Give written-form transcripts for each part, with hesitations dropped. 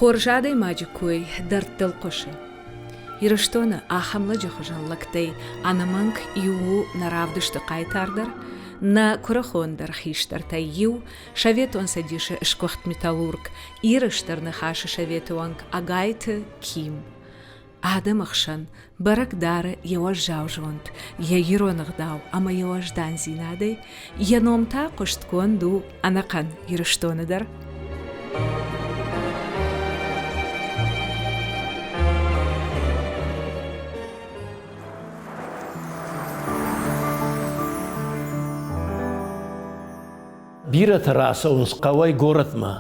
خورجاده ماجکوی در دل قشه. یرشتونه آخاملا جخوجان لکتی آنمانک یو نرافدشت قایتاردر نا کرخوندر خیشتر تا یو شویتون سدیش اشکوخت میتالورک ایرشتر نخاش شویتوانک آگایت کیم. آدم اخشن برک داره یواش جاوجوند ییرونق داو اما یواش دانزیناده ینومتا قشت کندو آنکان یرشتونه در. بیرت راسه اونس قوی گورت ما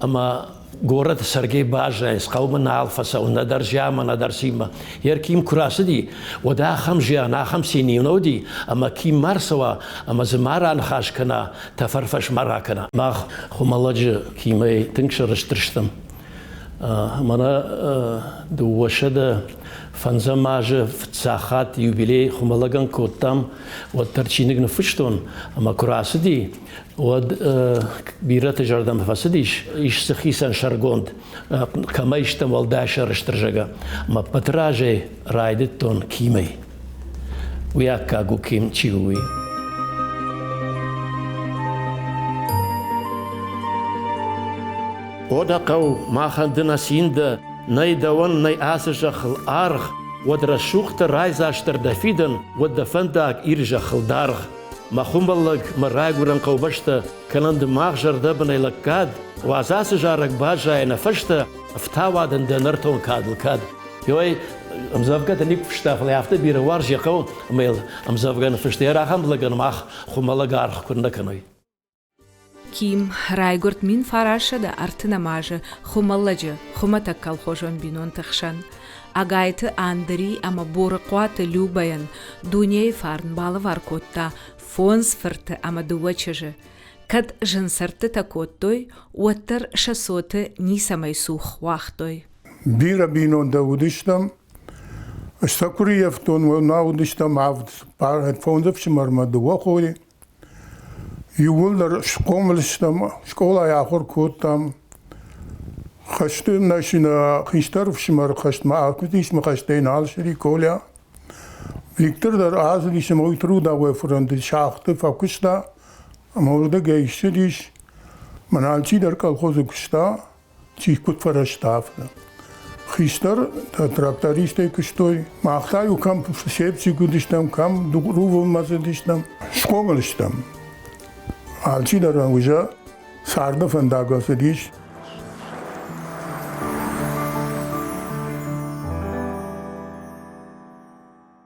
اما گورت سرگی باجه اس قوم نالفسه و ندر جامه ندر سیمه هر کیم کراسه دی و دا خم جانا خم سینیونو دی اما کیم مرسوا اما زماران خاش کنا تفرفش مرا کنا ما خمالج کیمه تنکشرش ترشتم منا دوشده فنزماجه فتساخات يوبيلي خمالجان كوتام والترشينك نفشتون أما كراسدي ود بيرات جردم فاسديش إيش سخيسان شرقوند كما يشتم والداشر اشترجا ما بتراجي رايدتون كيمي وياكاغو كيم تشيوي ودقو ما خندنا سيند ناي دوان ناي آسجخ الأرغ ودرشوخت رايزاشتر دفيدن ودفنداك إرجخ الدارغ ما خمبلق مراغورن قوبشتا كلند ماغجر دبن إلكاد واساس جارك باجا نفشتا افتاوادن دنرتون كاد الكاد يوي امزافقات نيك فشتاخل يافتا بير وارج يقو ميل امزافقان فشتا راخم بلغن ماخ خمبلق أرغ كنا كنوي کیم رایگرد مین فراشه ده ارتنماجه خمالجه خمتا کالخوجان بینون تخشن آگایت آندری اما بورقوات لوباین دنیای فارن بالا وارکوتا فونز فرت اما دوچجه کد جنسرت تاکوتوی وتر شسوت نیسمای سوخ واختوی بیرا بینون داودشتم استکری یفتون و ناودشتم عفت پار فونزف شمرما دوا خوری يقول در شقوملشتم شقولا ياخر كوتام خشتم ناشنا خشتر في شمر خشت ما أكتيش ما خشتين على شريكولا فيكتر در عازلي شموي ترودا وفرند شاخت فكشتا مورد جيشديش منالشي در كالخوز كشتا شي كت فرشتا خشتر تراكتاريشت كشتوي ما أختايو كم شيبسي كدشتم كم روفو مازدشتم شقوملشتم Alçı da ranguja sarda fandaga sediş.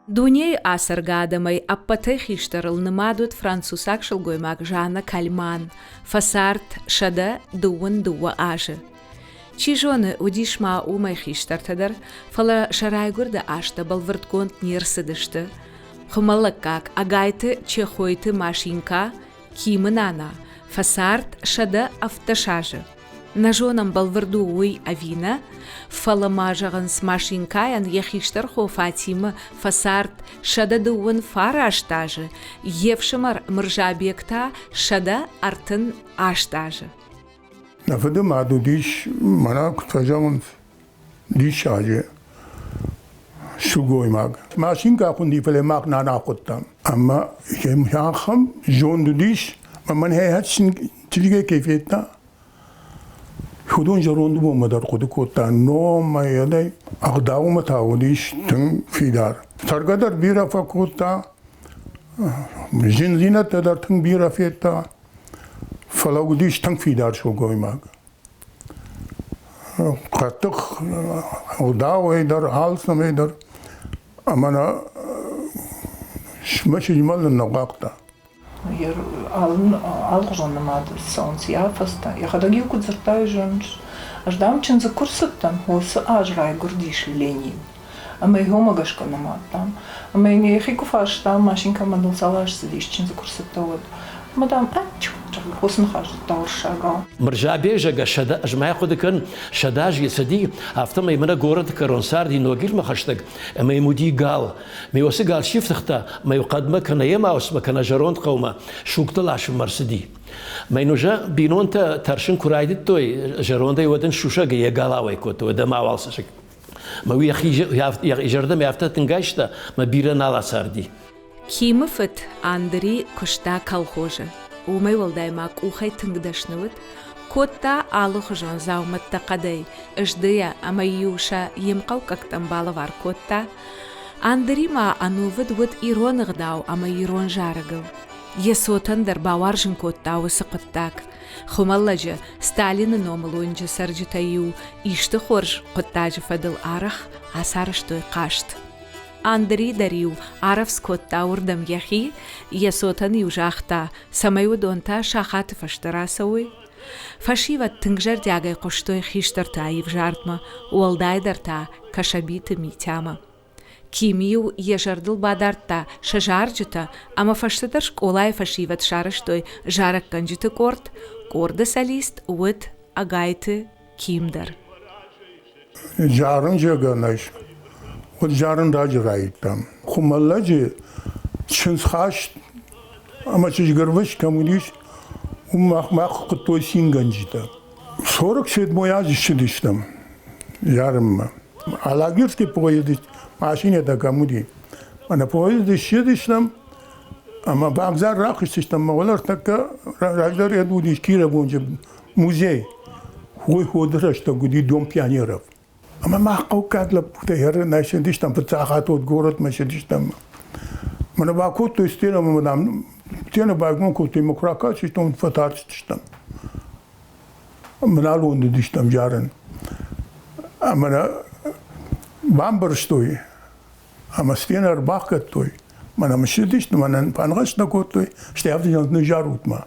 Дуней асаргадамай аппатай хиштарыл нымадут францусак шылгоймак Жанна Кальман, фасарт шада дуын дуа аже. Чижоны удишма умай хиштартадар, фала шарайгурда ашта балвыртконт нирсыдышты. Хумалакак агайты чехойты машинка, кимынана, фасарт шада автошажы. Нажонам балвырду уй авина, фаламажаган с машинкаян яхиштар хо Фатима фасарт шада дуын фара аштажы, евшымар мыржабекта шада артын аштажы. Нафыдым аду диш, мана кутажамын диш ажы. Шугоймаг. Машинка хунди фалемак нана куттам. Amma yemhağım jondu diş, ama ne hatsin tilge keyfiyetta. Hudun jarondu bu madar kudu kotta no mayalay agdavu matavu diş tüm fidar. Sargadar bir rafa kotta, jinzina tadar tüm bir rafiyetta. Falagu diş tüm fidar şugoymak. Kattık, udav eder, halsam eder. Ama şmaşı cümalın naqaqta. Jer algožon namada sons jāfasta. Ja hada giuku dzertaižons. Aš damčin za kursattam, hosa ajrai gurdiš lenin. Ama i homagaška namatam. Ama i nije hiku faštam, mašin kamadul salaš sediščin za kursattavad. Madam, hosa nahaj taur shagal. مرجابيجا شدا جماعة خد كان شداج يسدي أفتم يمنا جورد كرونسار دي نوجيل ما خشتك ما يمودي قال ما يوسي قال شيف تختا ما يقدم كان يما أو كان جرون قوما شو طلع شو مرسدي ما ينوجا بينون ترشن كرايد توي جرون ده يودن شوشة جي قالاوي كوتو ده ما والسشك ما ويا يجرد ما يفتت تنجاشتا ما بيرنا على ساردي كيمفت أندري كشتا كالخوجة وما يولداي ماك وخي تنقدشنوت كوتا آلو خجون زاو متقدي اشديا أما يوشا يمقاو كاكتن بالوار كوتا أندري ما أنوفد ود إيرون غداو أما إيرون جارغل يسوتن در باوارجن كوتا وسقطتاك خمالجا ستالين نوملونجا سرجتايو إشت خورج قطاج فدل آرخ عسارشتوي قاشت أندري دريو عرف سكوتا وردم يخي يسوتن يوجاختا سمايو دونتا شاخات فشتراسوي فشيوة تنجر دياغي قشتوي خيشتر تايف جارتما والداي درتا كشبيت ميتاما كيميو يجردل بادارتا شجارجتا أما فشتدرش كولاي فشيوة شارشتوي جارك كنجت كورد ساليست ود أغايت كيمدر Jarın jagaş. O jarın da jiraytam. Khumallacı çinsxaş ama çijgarvış kamuniş ummaq qıtoy singanjita. Sorak şed moyaz işidiştim. Yarım. Alagirski poyedi maşine da kamudi. Ana poyedi işidiştim. Ama bagzar rakıştım. Olar takka rajlar edudi kira bunca muzey. Huy hodraşta gudi dom pionierov. Ama mahqaw kadla puta her naşediştim. Pıtsahat od gorot maşediştim. Mana bakut to istirem madam. Tine baygın kutu mukraka çiştim fatar çiştim. Manal onu diştim yarın. Ama bambarstoy. Ama stiner bakatoy. Mana mşidiştim mana pangaşna kutu. İşte yaptı yanı jarutma.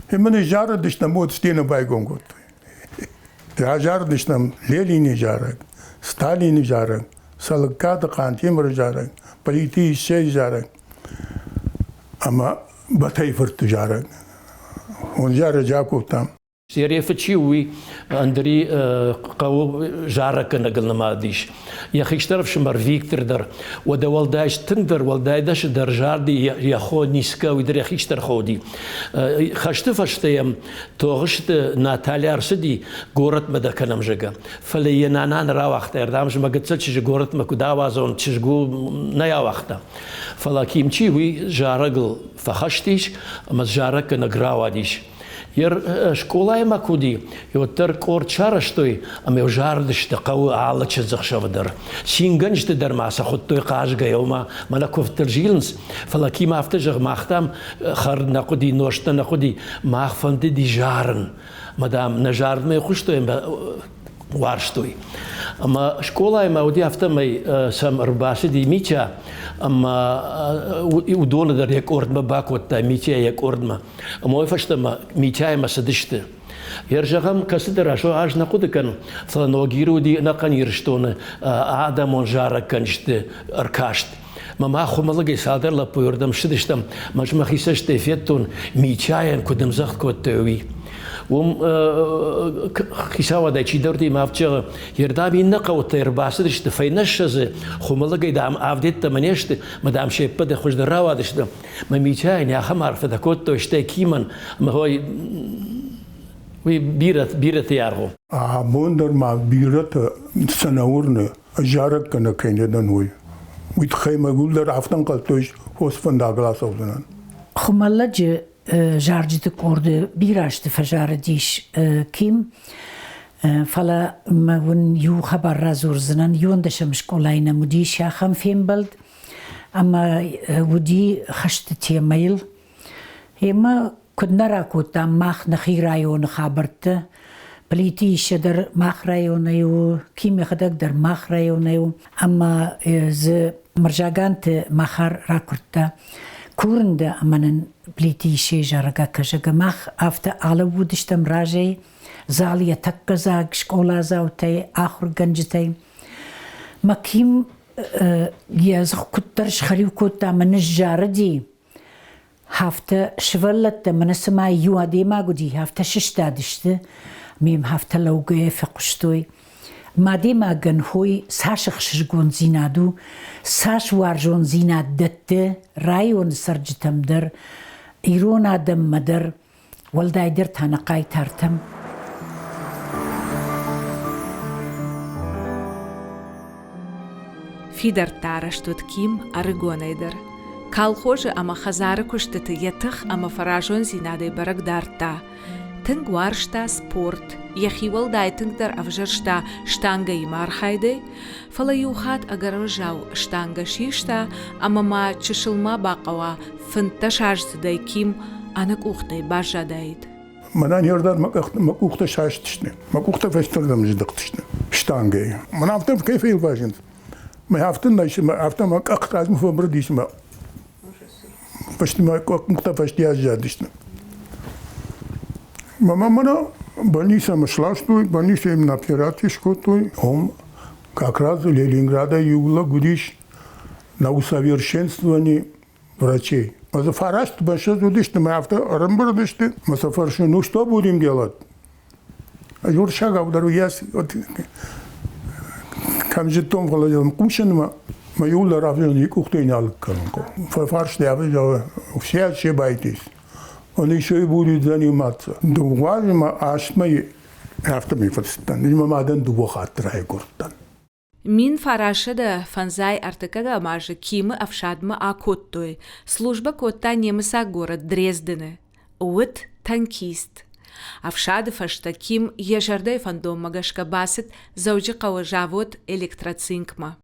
Hemen jarı diştim o stine baygın kutu. Jar diştim Lenin jarı. Stalin jarı. Salkat Kantimir jarı. Politi şey jarı. Ama batay fırtıjarı. Onca jakutam. سيري فتشيوي اندري قو جارك نقل ما ديش يا اخي اشترف شمر فيكتور در ودا والداش تندر والداش در جاردي يا خو نيسكا ويدر يا اخي اشتر خودي خشت فشتيم توغشت ناتاليا ارسدي غورت مدا كنم جگا فلي نانان را وقت اردامش ما قتل چ غورت ما كدا وازون چجو نيا وقت فلاكيم چيوي جارغل فخشتيش اما جارك نغراواديش ير شكولاي ما كودي يوتر كور تشارشتوي ام يوجاردش تقوي على تشزخ شودر سينغنج تدر ما سخطوي قاجغا يوما مانا كوفترجيلنس فلاكي ما افتجغ ماختام خر نقدي نوشت نقدي ما خفند دي جارن مدام نجارد ما يخشتوي وارشتوي اما شكولاي ما ودي افتمي سم رباسي دي ميتشا اما ودول در يك اورد ما باكوت ميتشا يك اورد ما اما يفشتما ميتشا ما سدشت يرجعهم كسدر شو اج نقود كان فلانوغيرو دي نقن يرشتون ادم جارك كنشت اركاشت ما خملقي صادر لا بيردم شدشتم ما خيسشت فيتون ميتشاين كدم زخت كوتوي خيساوا دا تشيدرتي ما فتشغ يردابي نقو تيرباسدش تفينشز خملقي دام افديت تمنيشت مدام شيب بده خوش دراوادش ما ميتشاين يا خمر فدكوتو اشتي كيمن ما هو وي بيرت يارغو بوندر ما بيرت سناورن جارك كنا كيندن وي ويتخيم قولدر عفتن قلتوش هوس فنداغلاس اولنان خمالج جارجت كورد بيراشت فجار ديش كيم فلا ما ون يو خبر رازور زنان يون دشمش كولاينا مديش يا خم فين بلد اما ودي خشت تيميل هما كنا راكوتا ماخ نخيرايو نخابرت плитище در мах районаю, кими хадак در мах районаю, ама з маржаганты махар ракурта курнда аманын плитище жарага кажага мах афта ала будиштам ражей, залия такказаг, школа заутай, ахур ганджитай. Маким язх куттарш хариу кутта манш жарди. هفته شولت من اسمع یوادی ما گودی هفته شش دادشته میم هفته لوگه فقشتوی مادی ما گنهوی ساش خشجون زینادو ساش وارجون زیناد دته رایون سرجتم در ایرون آدم مدر ولدای در تنقای ترتم فیدر تارشتود کیم ارگونیدر کالخوش اما خزار کشته یتخ اما فراشون زیناده برگ دارتا تنگ وارشتا سپورت یخیول دای تنگ در افجرشتا شتانگه ایمار خایده فلا یوخات اگر رجاو شتانگه شیشتا اما ما چشل ما باقوا فنتش عجز دای کیم انک اوخته باجا داید منان يردار مكوخته شاشتشني مكوخته فشتردم جدقتشني شتانجي من عفتم كيف يلفاجنت ما عفتن نايش ما عفتم اقتاز مفبرديش ما فشت ما كوخته فشتياج جادشني ماما منا больница машлаштуй больница им на операции шкотуй он как раз в Ленинграда юла гудиш на усовершенствовании врачей. Фараш, ты большой будешь, мы авторамбурдышты, мы совершенно, ну что будем делать? А Юр Шагов, я камжитом владел кушаем, мы юла равняли кухню не алканку. Фарш, я видел, все ошибаетесь. Он еще и будет заниматься. Думаю, аж мы автомобилистан, не мамадан дубохат райгуртан. Мин фарашада фанзай артыкага мажы кимы афшадмы акоттуй. Служба котта немыса город Дрездены. Уыт танкист. Афшады фашта ким ежардай фандом магашка басит зауджи кава завод электроцинкма.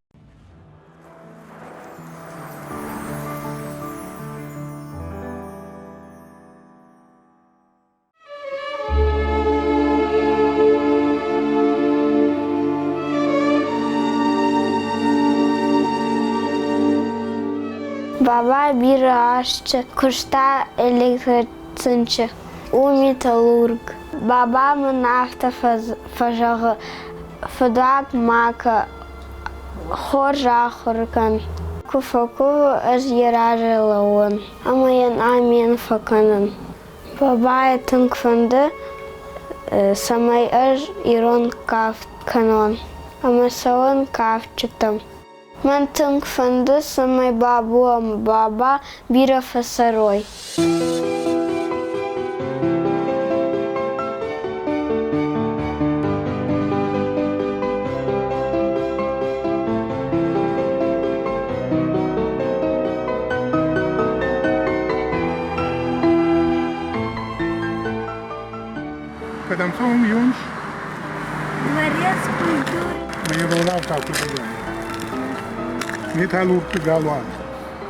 Baba bir aşçı, kuşta elektrikçi, o metalurg. Babamın hafta fajağı, fadak maka, horja horkan. Kufaku az yararı lawan, ama yan amin fakanın. Babaya tınkfandı, samay az iron kaft kanon, ama savan kaftçıtım. من تنگ فنده سمای بابو ام بابا بیره فسروی. Kadam soğum yunş. Маріас культури. Мені вона так буде. Металлург Галуан.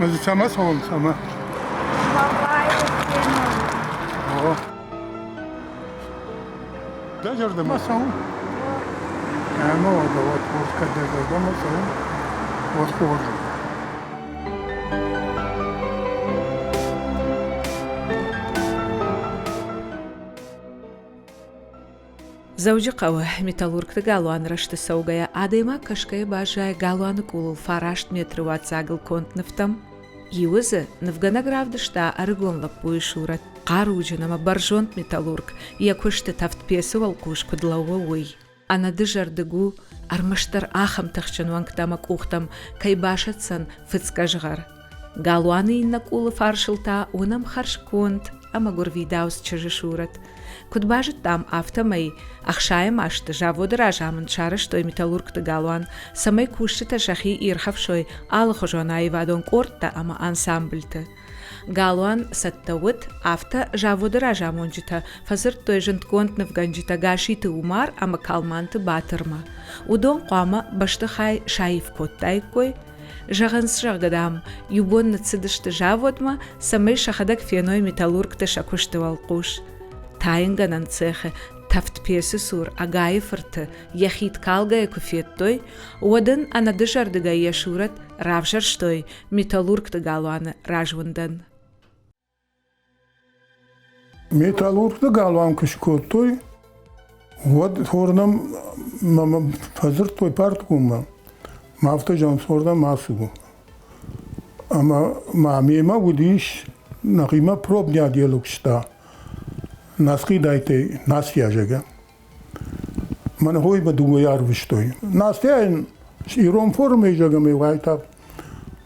Мы же сама сон, сама. Бабая кіно. О. Да, жерде масон. Ну, вот когда дома сон. Вот хожу. زوجي قوة ميتالورغ تقالوان رشت سوغايا عاديما كشكايا باجايا قالوان كولو فاراشت متروات زاقل كونت نفتم يوزا نفغانا гравдышта аргон лапуи шурат قاروجنا ما برجونت ميتالورغ يكوشت تفت بيسو والقوش كدلوا وي أنا دجر دقو أرمشتر آخم تخشن وانكتامك أختم كي باشت سن فتسكجغر قالواني إنك أولو فارشلتا ونم خرش كونت أما غورفيداوس تشجشورت كنت باجت там автомай ахшаем ашты завод ражамын чарыш той металлург тыгалуан самай кушта шахи ирхавшой алхожона ивадон корта ама ансамбльты галуан саттавыт авто завод ражамонжита фазыр той жынтконт навганжита гашиты умар ама калманты батырма удон қама башты хай шаив коттай кой Жагынс жагадам, юбон нацидышты заводма, самай шахадак феной металлург та шакушты валкуш. Тайнганан цехе, تفت پیس سور اگای فرت یخید کالگای کفیت توی ودن انا دجار دگای یشورت رافشر شتوی میتالورگ دگالوان راجوندن. میتالورگ دگالوان کشکوت توی ود خوردم ما فزر توی پارت کوم مافته جان خوردم ماسو اما معمیما بودیش نقیما پروب نیادیلوکشتا ناسخی دایته ناسیا جگه من هوی بدو یار وشتوی ناسیا ایران فرمی جگه می وایتا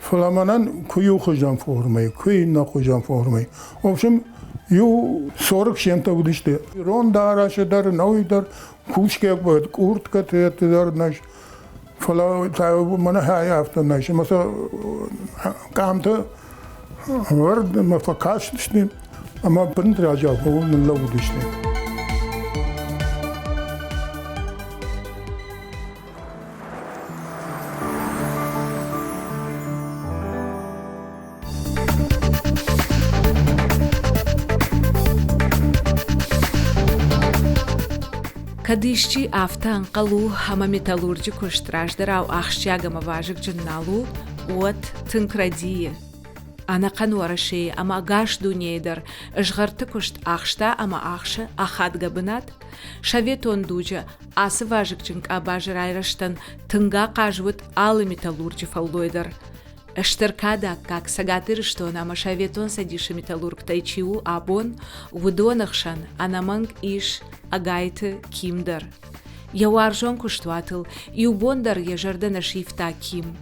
فلامانن کیو خجام فرمی کی نخجام فرمی اوشم یو سورک شنتا بودیشته ایران داراش در نوی در کوچکه بود کورت کته در نش فلا تا من های هفته نش مثلا کام تا ورد مفکاش داشتیم اما بند راجع به من لو داشتیم. Кадишчи афтан қалу хама металлурги куштраждара ау ахшчагама важик джинналу от тынкрадие. Ана кануараши ама агаш дунейдар жгарты кушт ахшта ама ахшы ахадга бынат шаветон дуджа асы важик джинк абажрайраштан тынга кажвыт алы металлурги фаллойдар. Эштыркада, как сагатыр, что на машаветон садиши металлург тайчиу абон, вудонахшан, анаманг иш агайты кимдар. Яуаржон куштуатыл, и убондар ежарда шифта ким.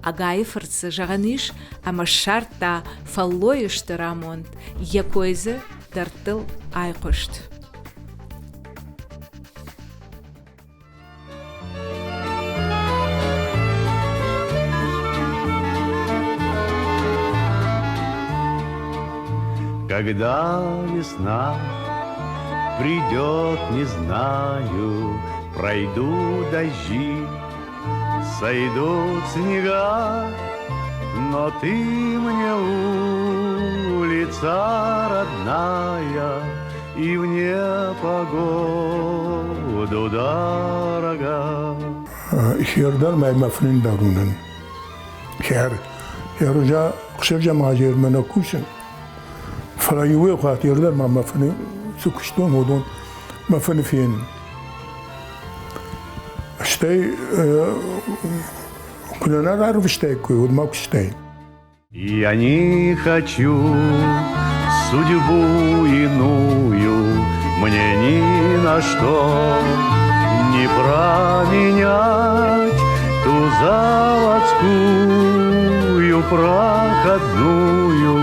Агайфырцы жаганиш, амашарта фаллоишты рамонт, якойзы дартыл айкушт. Когда весна придет, не знаю, пройдут дожди, сойдут снега, но ты мне улица родная и в непогоду дорога. Şehirler meymefinin darunun. Şehirce kışırca macir mene kuşun. فلايوي خاطر لا ما مفني سكشتون هودون مفني فين اشتي كلنا نعرف اشتي كوي وما كشتي. Я не хочу судьбу иную, мне ни на что не променять ту заводскую проходную,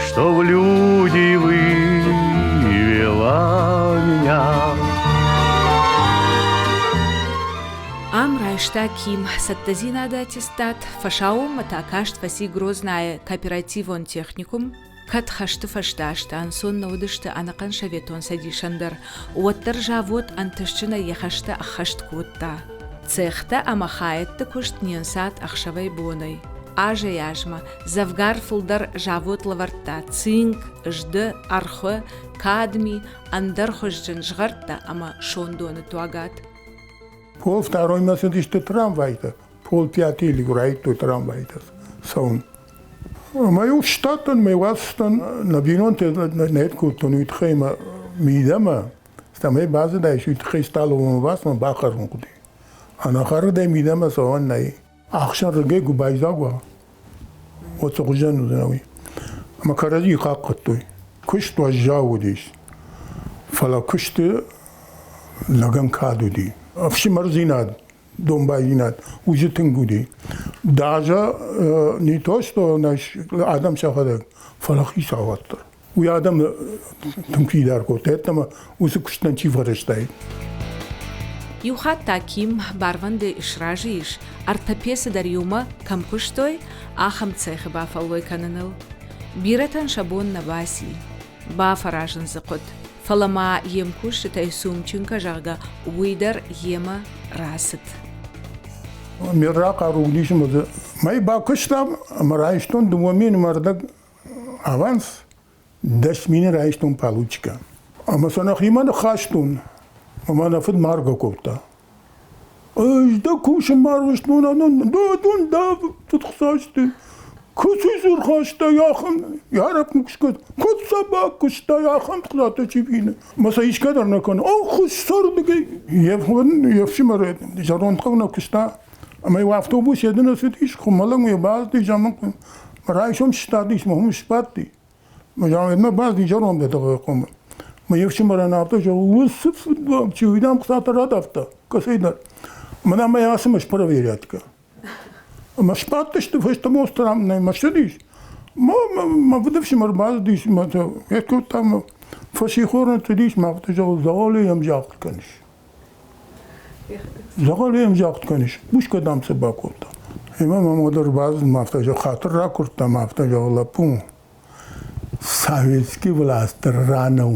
что в люди вывела меня. Амрайшта ким саттазина датистат фашаум матакашт фаси грозная кооперативон техникум кат хашты фашташта ансон наудышты анакан шаветон садишандар уаттар жавот антышчына яхашта ахашт кутта цехта амахаетты кушт ненсат ахшавай боной. Ажа яжма, завгар фулдар жавот лаварта, цинк, жды, архы, кадми, андар хожжен жгарта, ама шондоны туагат. Пол второй месяц иште трамвайта, пол пятый или грайт трамвайта, сон. Мою штатан, мой вастан, на бинон те нет кутон уитхейма мидама, стамей базы да еще уитхей стало вас, но бахарун куди. А на харде мидама сон най. Акшан рге губайзагва. Вот согжан узнави. Ама каради хаккаттой. Кушт вajjaудиш. Фала кушт лаган кадуди. Афши марзинад, домбайинад, ужитингуди. Даже не то, что наш адам шахадак, фалахи саваттар. У адам тмкидар котет, ама усы куштан чифарыштай. Юхат таким барванде ишражиш, артапеса дариума камкуштой, ахам цех бафалой кананыл. Биратан шабон на баси, бафаражен закот. Фалама емкуш тайсумчинка жарга, уидар ема расет. Мирака ругдишмазе. Май бакуштам, марайштон думамин мардак аванс, 10 мин райштон палучка. Ама санахиман хаштун. Ама нафд марга кофта. Да кушам марваш да tutqsashti. Kusur khashta yaxın yarab kuşkat. Kut sabah kuşta yaxın tıklata çibine. Masa iş kadar ne kan. O kuş sordu ki yefşimare. Jaron tkavna kuşta. Ama ev avtobus yedine sütiş. Kumalang mı bazı diyeceğim. Marayşom ştadiş mahum şpatti. Macam edme bazı diyeceğim de tağı kuma. Ma yefşimare ne yaptı? Usuf çividam kısata radafta. Kasıydar. Mana ma yasımış para veriyatka. Ama şpattıştı fıştı mostram ne maşadiş. Ma vıdıfşım arbaz diş ma da ekut tam faşihorun tediş ma vıdıcağı zağalı yamcaq kaniş. Zağalı yamcaq kaniş. Buş kadam sabak oldu. Hemen mamadar bazı ma vıdıcağı khatır rakurta ma vıdıcağı lapun. Sovetski властар ranav.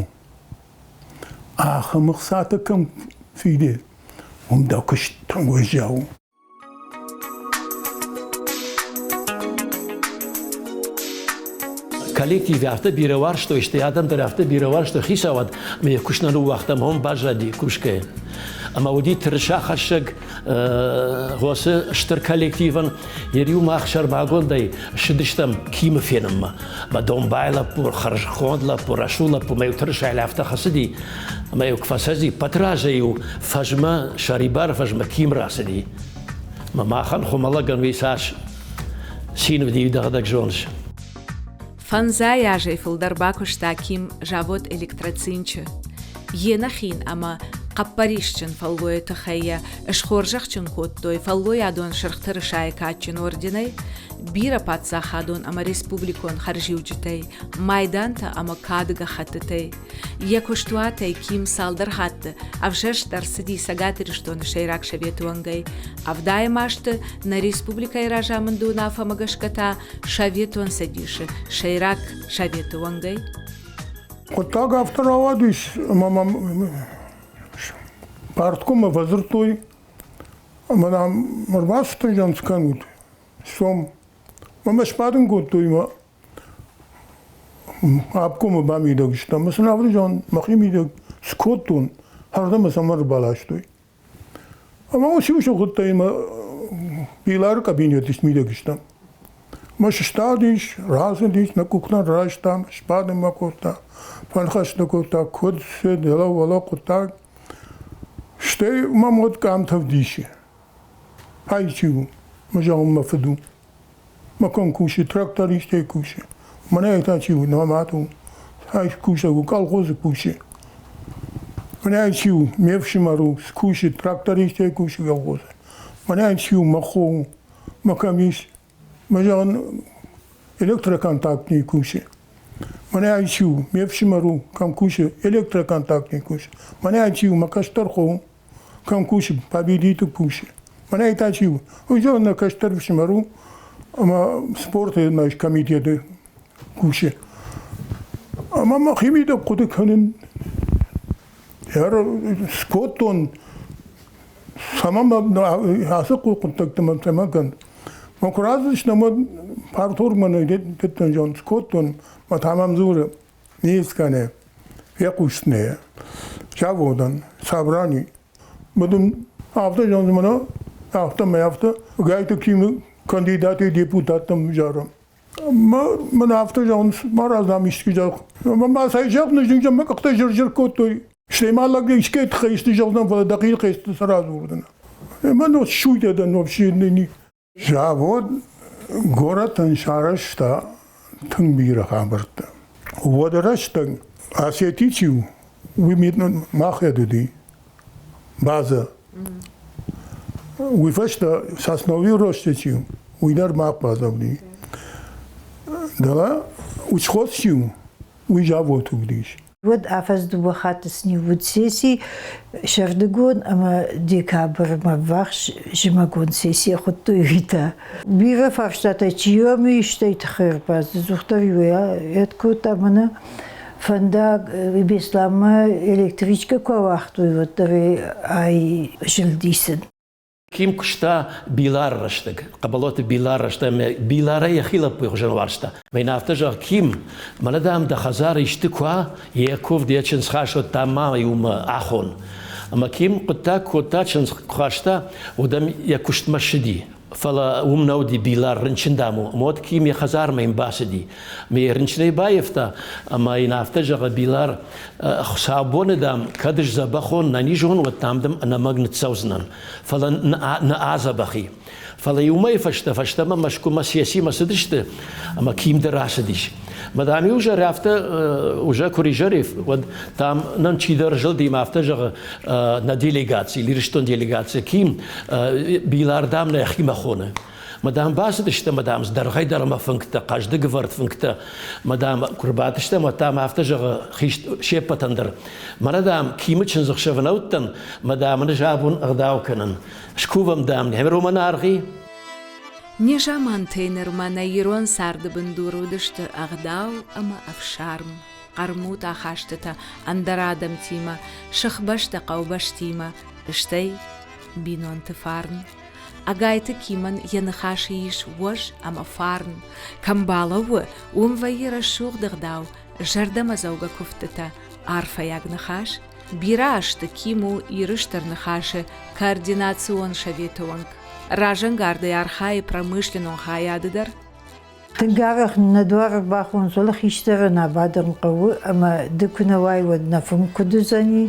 Ахамық саты кім фиде. Умда кыштан көжау. Коллектив авто биревар, что işte adam tarafta birivar, что хисават, мы кушнану вахтам он бажади кушке. Ama o dit rşaxaşık hosı ştır kollektiven yeriu mahşar bagonday şidiştem kim fenimma. Ba dombayla pur kharjkhondla pur ashula pur mayu trşayla afta khasidi. Mayu kfasazi patrajayu fajma sharibar fajma kim rasidi. Ma khan khumalagan visash sin vdi dadak jonsh. Фанза яжей филдарбакуш таким жавод электрацинче. Енахин ама قبريشچن فالوي تخيا اشخورجخچن كوتوي فالوي ادون شرختر شايكاچن اورديني بيرا پاتسا خادون اما ريسپوبليكون خرجيوجتي مايدانتا اما كادغا خطتي يكوشتواتي كيم سالدر хат авшеш дарсиди сагатирштон шейрак шаветуангай авдай машт на республика иражамынду нафамагашката шаветуан садиши шейрак шаветуангай Котаг авторавадиш мама Парткома възртой, ама мървасата жанскан год. Сом, мама шпаден год той има. Апкома бами да гища, ма санаври жан, махими да скотун, харда ма самар балаш той. Ама оси ушо год има билар кабинетиш ми да гища. Ма штадиш, разендиш, на кухна рашта, шпаден ма кота, панхаш да кота, код се дела вала кота. Штей мамот камтав диши. Пайчу, мажаум мафаду. Макон куши, трактори штей куши. Мане тачу, намату. Хайш куша гу, колхозы куши. Мане чу, мевши мару, скуши, трактори штей куши колхозы. Мане чу, маху, макамиш. Мажаун электроконтактный куши. Мане чу, мевши мару, кам куши, электроконтактный куши. Мане чу, макаштарху. Кам куши, победит куши. Мана это чего? Уже на каштар в Шимару, ама спорты наш комитет куши. Ама химия куда канен. Яр скоттон самам асыку контактам самаган. Макуразыш нама парторманы деттен жон скоттон ма тамам зура. Нискане. Якушне. Чаводан собрание. Потом авто жанзмана авто мы авто гайто ким кандидаты депутатам жарам. Мен авто жанз маразам ишкижак. Ма сайжак нежинжам ма как-то жир котой. Шлемалак ишкет хайсты жандан вала дакил хайсты сразу урдана. Мен шуйдадан вообще не. Завод город Аншарашта тыңбира хабарта. Водораштан асетичу вимитн махедуди. База. Уйфашта сосновый ростечим. Уйдар мах базавди. Да, учхотчим. Уйжавот угдиш. Вот афаз дубахатсни вот сессии шардагон ама декабр мавахш жимагон сессия хотуита. Бира фарштата чиоми штейт херпаз зухтавиуя эткотамана Vandaag beslama električka kovachtu wat ai жildisen. Ким кушта биларраштык, кабалоты биларрашта, билара яхила пыхжанваршта. Мен автожа ким, маладам да хазар иштыква, яков дечен схашо тама юма ахон. أما كيم قطة شنز خاشتا ودم يكشت مشدي فلا ومنودي بيلار رنشن دامو موت كيم يخزار ما ينباسدي مي رنشني بايفتا أما ينافتا جغ بيلار خسابون دام كدش زبخون نانيجون وتامدم أنا مغنت سوزنان فلا نعازة بخي فلا يومي فشتا ما مشكو ما سياسي ما سدشت أما كيم دراسة ديش مدامي وجا رافتا وجا كوري جريف ود تام ننشي درجل دي مافتا جغ نا ديليغاتسي ليرشتون ديليغاتسي كيم بيلار دام نا يخيم خونه مدام باسدشتا مدام درغي در ما فنكتا قاش دغورت فنكتا مدام قرباتشتا مدام افتا جغ خيش شيبتندر مدام كيم تشنزخ شفنوتن مدام نجابون اغداو كنن شكوبم دام نهمرو منارغي نجامان تينر ما نيرون سارد بندورو دشت اغداو اما افشارم قرموت اخاشتتا اندر آدم تيما شخبشت قوبش تيما اشتي بينون تفارن أجايت كيمن ينخاشيش وج أما فارن كمبالو ومفير الشوق دغداو جرد مزوجة كفتتا عارفة ياج نخاش بيراش تكيمو يرشتر نخاشه координацион шаветуанг ражен гарды архай промышленон хаядыдар تنقارخ ندوار باخون صلح يشتغلنا بعد القوة أما دكنا واي ودنفهم كدوزاني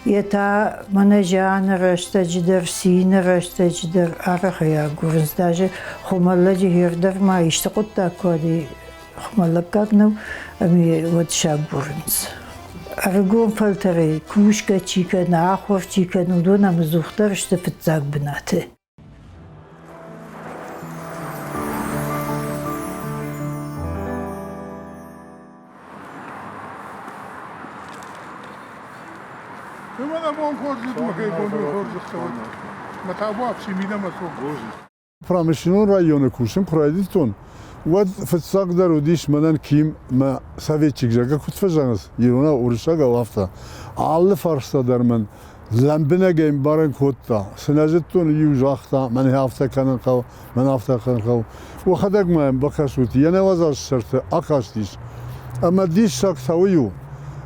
يتا منجان رشتجدر سين رشتجدر أرخيا قرنز داجة خمالة جهيردر ما يشتقط داكوادي خمالة كاكنو أمي ودشاب قرنز أرجوم فلتري كوشكا تشيكا ناخور تشيكا ندونا مزوختر اشتفتزاق بناته Промышленный район кушим пройдитон. Вот фцак дарудиш манан ким ма советчик жага кутфажаныз. Ирона уршага вафта. Аллы фарста дарман. Замбина гейм баран котта. Сенажеттон южахта. Мен hafta kanın kav. Men hafta kanın kav. O hadak mayem bakasut. Yine vazar sırtı akaş diş. Ama diş sak savuyu.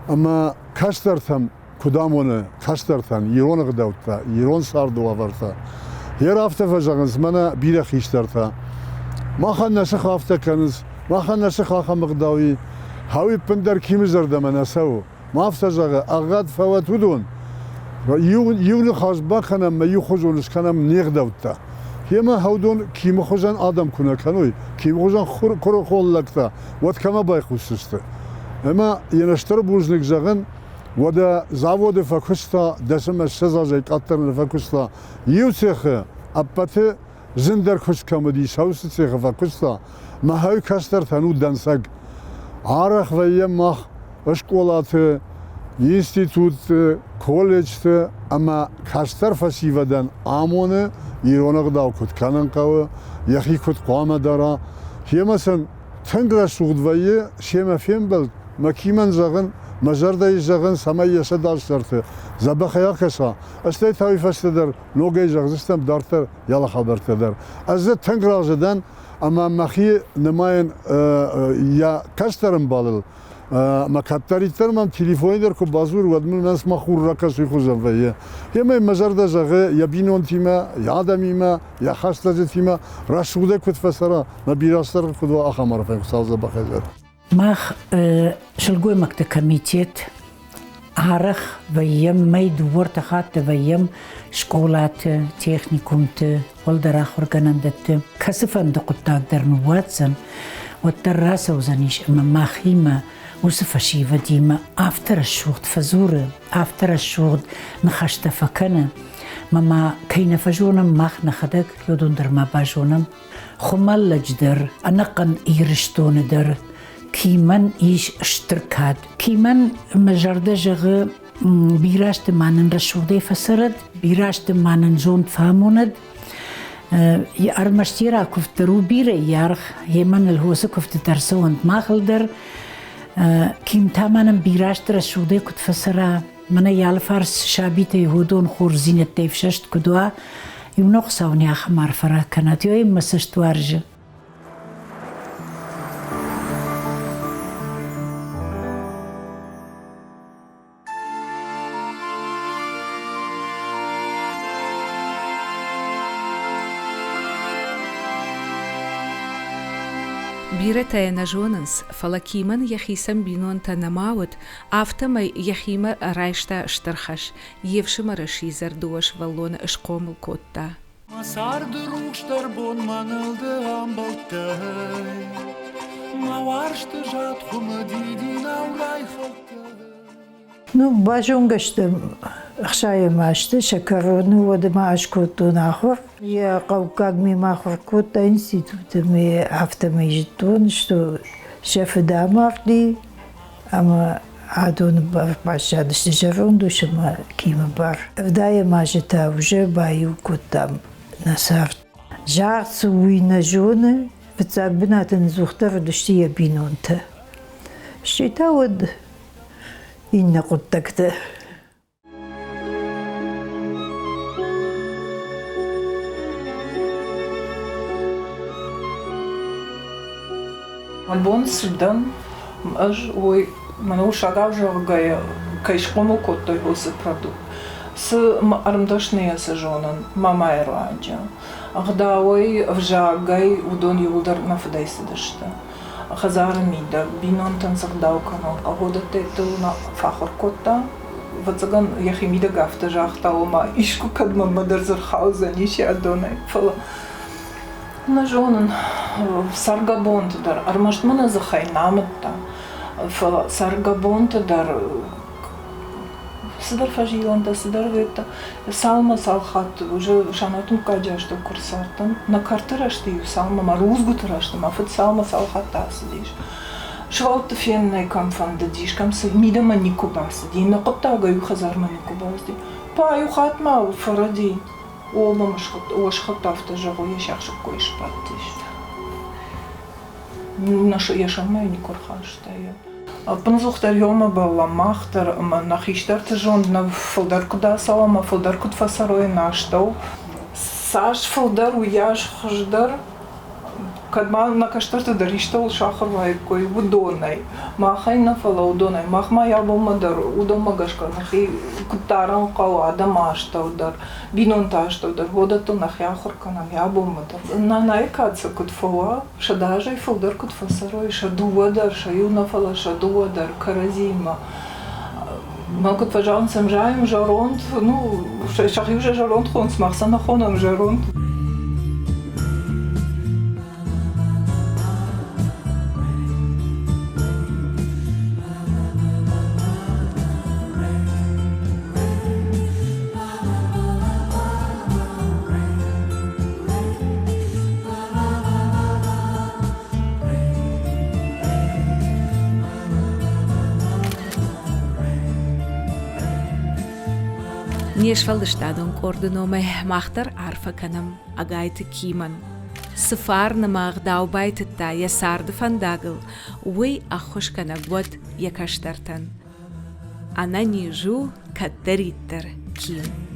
Ama kaçtartam kudamonu kaçtartan Iron gdavta. Iron sardı varta. Her hafta fajağınız bana bir xiştarta. Maxan nasıl hafta kanız. Maxan nasıl xaxam gdavi. Havi pender kimizar da mana savu. Maftajağı agad fawat udun. Yevni xaz bakana ma yuxuzunuz kanam neğdavta. Yema havdun kimi xuzan adam kuna kanoy. Kimi xuzan kuru xollakta. Vat kama bayxusustı. Ama yanaştır buznik zağın وده زاوود فکستا دسم سزاجی کاترن فکستا یوسخه اپته زندر کش کمدی شاوس سخه فکستا ما هاي کاستر تنو دنسگ عارخ و یمخ اشکولات اینستیتوت کالج اما کاستر فسیودن آمونه ایرانق داو کد کنن قوه یخی کد قامه داره هی مثلا تنگرا سودویه شما فهم بل مکیمن زغن مجرد يجغن سماية شدار شرطة زبخ ياكسا استي تايفستدر نوغي جغزستم دارتر يلا خبرتدر ازد تنقراجدن اما مخي نماين يا كاسترم بالل ما كاتريتر من تليفونيدر كو بازور ودمن ناس مخور ركس يخوزن فيه يما مجرد جغ يبينون تيما يا ادميما يا خاصه تيما راشوده كنت فسرا ما بيراستر كدو اخمر فيك ساز بخير ماخ شلقوي مكتب كميتيت عارخ ويم ميد ورتخات ويم شكولات تكنيكومت والدر آخر كنندت كسفن دقطاق در نواتزن والدراسة وزنيش اما ماخيما وصفشي وديما افتر الشوغد فزورة افتر الشوغد نخشت فكنا ماما كينا فجونم ماخ نخدك يودون در ما باجونم خمال لجدر انقن ايرشتون در كيمن إيش اشتركات كيمن مجرد جغ بيراشت مانن رشودي فسرد بيراشت مانن زون فهموند أرمشتيرا كفترو بيري يارخ يمن الهوس كفت ترسوند ماخلدر كيم تامانن بيراشت رشودي كت فسرا من يالفارس شابيت يهودون خورزين التيفششت كدوا يمنقصوني أخمار فرا كانت يوم مسشتوارج Бирата нажонанс фалакиман яхисам бинон танамаут автома яхима райшта штархаш евшима рашизар дуаш валлон шкомл котта. Масарды руштар бон манылды амбалтай Маваршты жат хумы дидин аурай халтай. Ну, бажунгашты хшаемашты шакарону водамаш коту нахор. Я как ми махор кота института ми автомежитон, что шеф дамавли, ама адон башад стежарон душама кима бар. Вдая мажета уже баю котам насар. Жарц уйна жоны, вцак бинатен зухтар душтия бинонта. Счита вот إن قدكت Бон Судан аж ой ману шагав жоргая кайшкому коттой хосы продукт с армдашния сажонан мама Ирландия агда ой вжагай удон юлдар нафдайсы дашта Хазара мида бинон тансагдау канал агода тету на фахор котта вацаган яхимида гафта жахта ома ишку кадма мадерзерхаузен иши адонай фала на жонан саргабонт дар армаштмана захай наматта фала саргабонт дар сидар фажиланда сидар ветта салма салхат уже шанатум каджашта курсартан на картарашты салма марузгутарашты мафет салма салхата сидиш швалт феннай камфанда диш камс мидама никубас ди на коттага ю хазарма никубас ди па ю хатма фаради олма машхат ошхатафта жаго яшахшик коиш паттиш наша яшамай никурхашта я Панзухтар йома бала махтар нахиштар тажон на фолдарку да салама фолдарку тфасарой наштау саш фолдар уяш хждар кадма на каштарта дариштал шахарвай кой удонай махай на фала удонай махма ябома дар удома гашка нахи кутаран кау адамаштау дар бинонташтау дар водату нахи ахурканам ябома дар на найкаца кутфала шадажай фолдар кутфасарой шадуа дар шаюна фала шадуа дар каразима Малкот важан сам жаем жаронт ну шахюже жаронт хонс махсана хонам жаронт Нешвалдштадон кордономе махтар арфа канам агайт киман. Сфар на магдауbaytта я сард фандагл уй ахош канагвот якаштартан. Она нижу каттериттер ким.